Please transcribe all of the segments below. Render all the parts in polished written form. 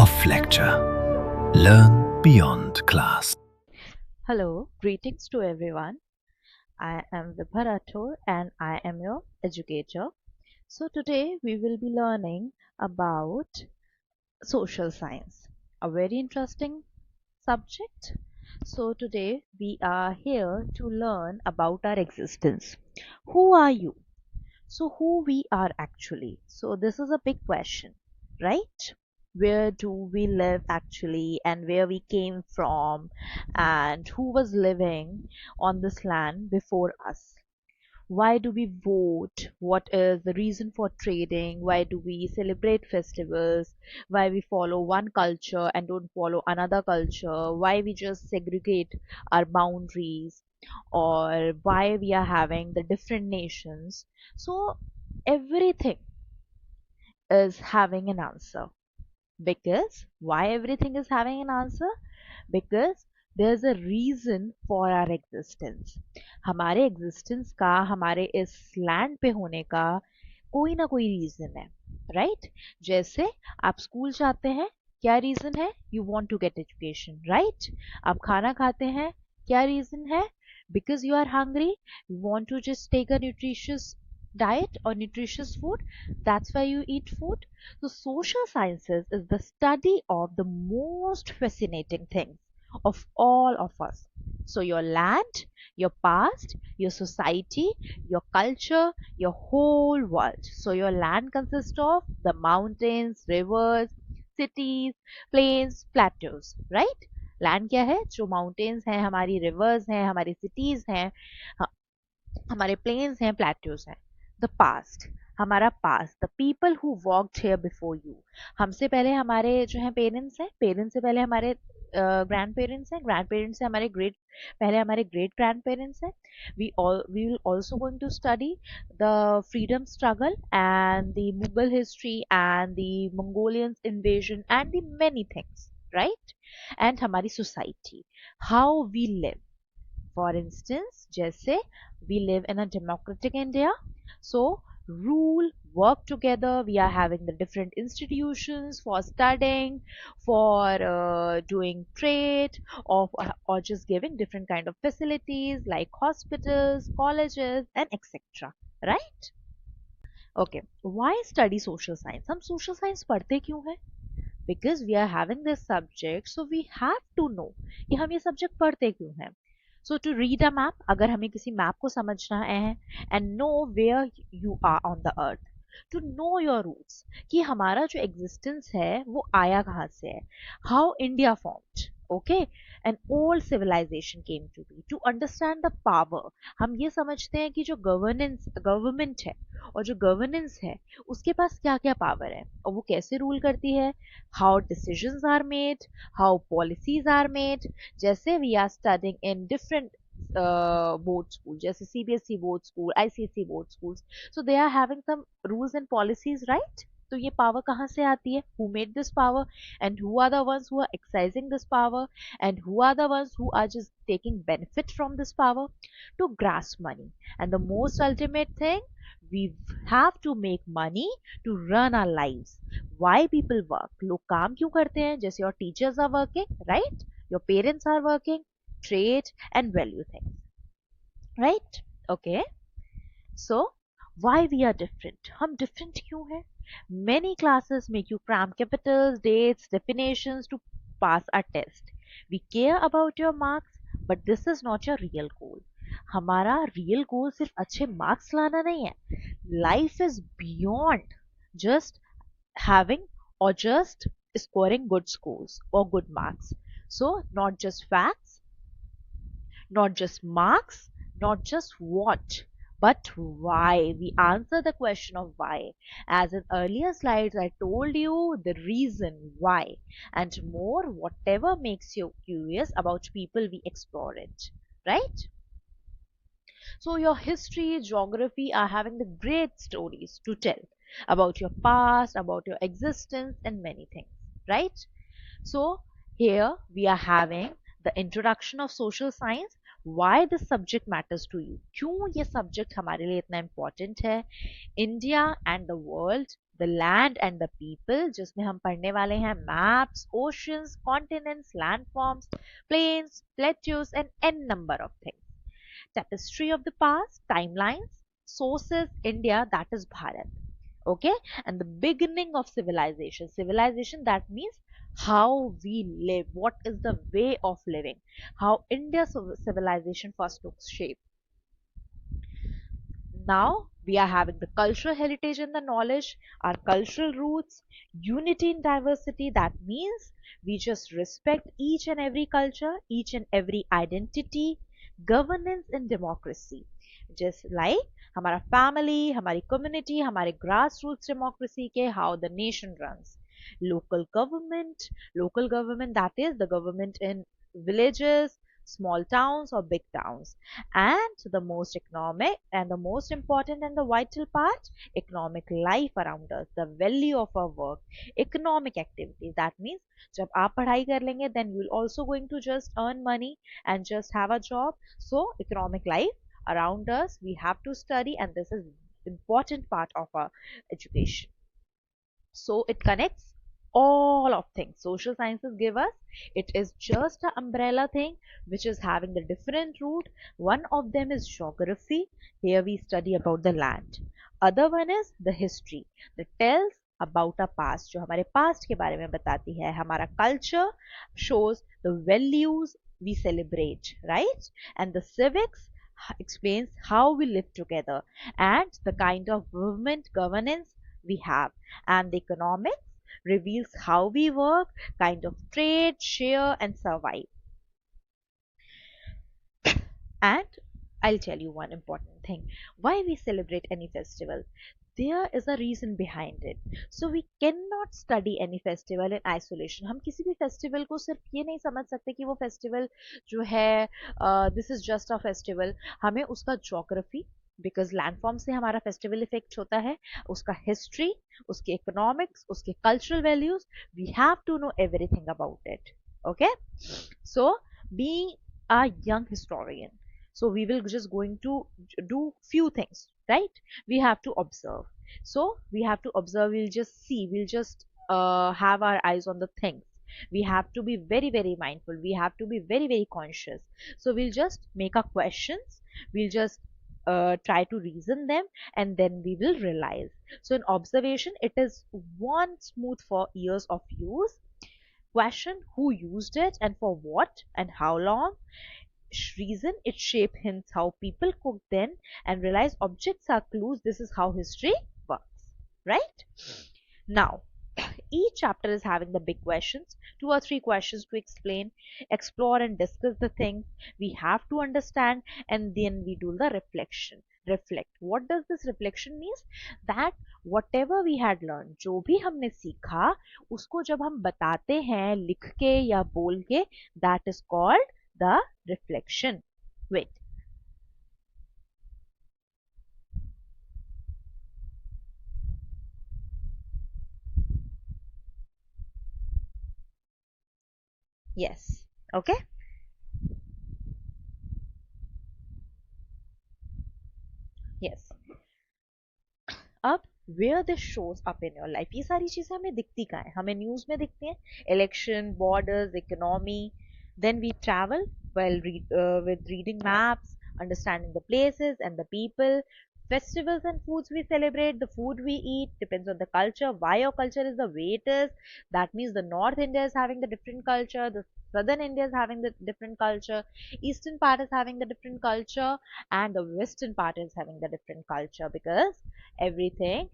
OffLecture. Learn beyond class. Hello, greetings to everyone. I am Vibha Rathore and I am your educator. So today we will be learning about social science, a very interesting subject. So today we are here to learn about our existence. Who are you? So who we are actually? So this is a big question, right? Where do we live actually, and where we came from, and who was living on this land before us? Why do we vote? What is the reason for trading? Why do we celebrate festivals? Why we follow one culture and don't follow another culture? Why we just segregate our boundaries? Or why we are having the different nations? So everything is having an answer. Because why everything is having an answer? Because there's a reason for our existence. हमारे existence का, हमारे इस land पे होने का कोई ना कोई reason है, right? जैसे आप स्कूल जाते हैं, क्या reason है? You want to get education, right? आप खाना खाते हैं, क्या reason है? Because you are hungry, you want to just take a nutritious diet or nutritious food. That's why you eat food. So social sciences is the study of the most fascinating things of all of us. So your land, your past, your society, your culture, your whole world. So your land consists of the mountains, rivers, cities, plains, plateaus, right? Land क्या है? जो mountains हैं, हमारी reverse हैं, हमारी cities हैं, हमारे planes हैं, प्लेट्यूज हैं. द पास्ट, हमारा past, the people who walked here before you. हमसे पहले हमारे जो है पेरेंट्स हैं, पेरेंट्स से पहले हमारे ग्रैंड पेरेंट्स हैं, ग्रैंड पेरेंट्स से हमारे पहले हमारे ग्रेट ग्रैंड पेरेंट्स हैं. We will also going to study the freedom struggle and the Mughal history and the Mongolians invasion and the many things, right? And हमारी society, how we live. For instance, जैसे we live in a democratic India, so rule, work together, we are having the different institutions for studying, for doing trade, or just giving different kind of facilities like hospitals, colleges, and etc. Right? Okay. Why study social science? हम social science पढ़ते क्यों हैं? Because we are having this subject, so we have to know कि हम ये subject पढ़ते क्यों हैं. So to read a map, अगर हमें किसी map को समझना है and know where you are on the earth, to know your roots, कि हमारा जो existence है वो आया कहाँ से है, how India formed, okay, an old civilization came to be, to understand the power. हम ये समझते हैं कि जो गवर्नमेंट है और जो गवर्नेंस है उसके पास क्या क्या पावर है और वो कैसे रूल करती है, how decisions are made, how policies are made. जैसे we are studying in different board school, जैसे CBSE board school, ICSE board schools, so they are having some rules and policies, right? तो ये power कहाँ से आती है? Who made this power and who are the ones who are exercising this power and who are the ones who are just taking benefit from this power? To grasp money, and the most ultimate thing, we have to make money to run our lives. Why people work? लोग काम क्यों करते हैं? जैसे your teachers are working, right? Your parents are working, trade and value things, right? Okay. So why we are different? हम different क्यों हैं? Many classes make you cram capitals, dates, definitions to pass a test. We care about your marks, but this is not your real goal. हमारा real goal सिर्फ अच्छे marks लाना नहीं है. Life is beyond just having or just scoring good scores or good marks. So not just facts, not just marks, not just what, but why. We answer the question of why. As in earlier slides, I told you the reason why, and more, whatever makes you curious about people, we explore it, right? So your history, geography are having the great stories to tell about your past, about your existence, and many things, right? So here we are having the introduction of social science. Why this subject matters to you? क्यों ये subject हमारे लिए इतना important है? India and the world, the land and the people, जिसमें हम पढ़ने वाले हैं maps, oceans, continents, landforms, plains, plateaus, and n number of things. Tapestry of the past, timelines, sources, India, that is Bharat. Okay, and the beginning of civilization. Civilization, that means how we live, what is the way of living, how India's civilization first took shape. Now we are having the cultural heritage and the knowledge, our cultural roots, unity in diversity. That means we just respect each and every culture, each and every identity, governance and democracy. Just like हमारा family, हमारी community, हमारे grassroots democracy के how the nation runs. Local government, that is the government in villages, small towns or big towns. And the most economic and the most important and the vital part, economic life around us, the value of our work, economic activity. That means जब आप पढ़ाई कर लेंगे then you'll also going to just earn money and just have a job. So economic life around us, we have to study, and this is important part of our education. So it connects all of things. Social sciences give us, it is just an umbrella thing which is having the different root. One of them is geography. Here we study about the land. Other one is the history that tells about our past, जो हमारे past के बारे में बताती है. हमारा culture shows the values we celebrate, right? And the civics explains how we live together and the kind of governance we have. And the economics reveals how we work, kind of trade, share, and survive. And I'll tell you one important thing. Why we celebrate any festival? There is a reason behind it. So we cannot study any festival in isolation. हम किसी भी festival को सिर्फ ये नहीं समझ सकते कि वो festival जो है this is just a festival. हमें उसका geography, बिकॉज लैंडफॉर्म से हमारा फेस्टिवल इफेक्ट होता है, उसका हिस्ट्री, उसके इकोनॉमिक्स, उसके cultural values, we have to know everything about it. Okay, so being a young historian, so we will just going to do few things, right? We have to observe. So we have to observe, we'll just see, we'll just have our eyes on the things. We have to be very very mindful, we have to be very very conscious. So we'll just make our questions, we'll just try to reason them, and then we will realize. So in observation, it is one smooth for years of use. Question, who used it and for what and how long. Reason, it shape hints how people cook then, and realize objects are clues. This is how history works, right? Now each chapter is having the big questions, 2 or 3 questions to explain, explore and discuss the things we have to understand, and then we do the reflection. Reflect, what does this reflection means? That whatever we had learned, जो भी हमने सीखा, उसको जब हम बताते हैं लिख के या बोल के, that is called the reflection. Wait, yes, okay. Yes, अब where this shows up in your life, ये सारी चीजें हमें दिखती कहाँ है? हमें न्यूज में दिखती हैं, election, borders, economy. Then we travel while with reading maps, understanding the places and the people. Festivals and foods we celebrate, the food we eat depends on the culture. Why your culture is the way it is. That means the North India is having the different culture, the Southern India is having the different culture, Eastern part is having the different culture, and the Western part is having the different culture, because everything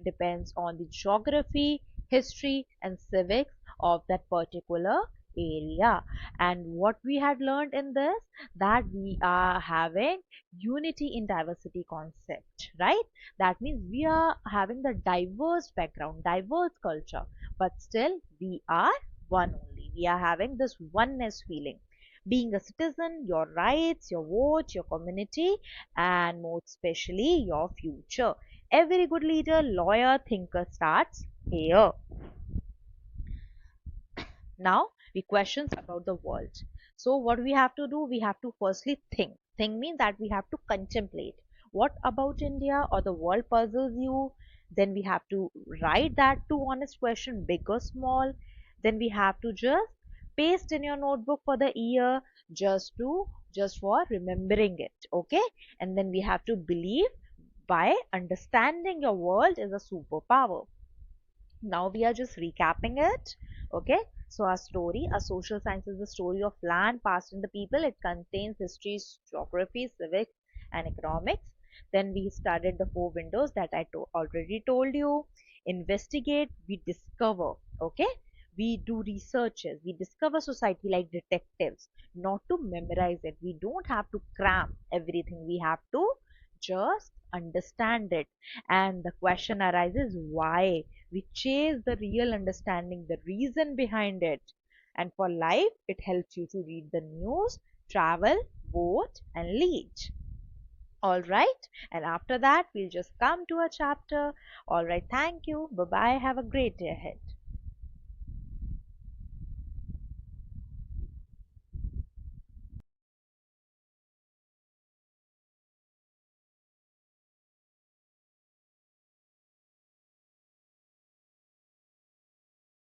depends on the geography, history, and civics of that particular area. And what we had learned in this, that we are having unity in diversity concept, right? That means we are having the diverse background, diverse culture, but still we are one only. We are having this oneness feeling. Being a citizen, your rights, your vote, your community, and more especially your future. Every good leader, lawyer, thinker starts here. Now we questions about the world. So what we have to do, we have to firstly think means that we have to contemplate what about India or the world puzzles you. Then we have to write that two honest question, big or small. Then we have to just paste in your notebook for the year, just for remembering it. Okay, and then we have to believe by understanding your world is a superpower. Now we are just recapping it. Okay, so our story, a social science is the story of land past in the people. It contains history, geography, civics, and economics. Then we studied the four windows that I already told you. Investigate, we discover. Okay, we do researches, we discover society like detectives, not to memorize it. We don't have to cram everything, we have to just understand it. And the question arises, why? We chase the real understanding, the reason behind it. And for life, it helps you to read the news, travel, vote, and lead. All right. And after that, we'll just come to a chapter. All right. Thank you. Bye bye. Have a great day ahead.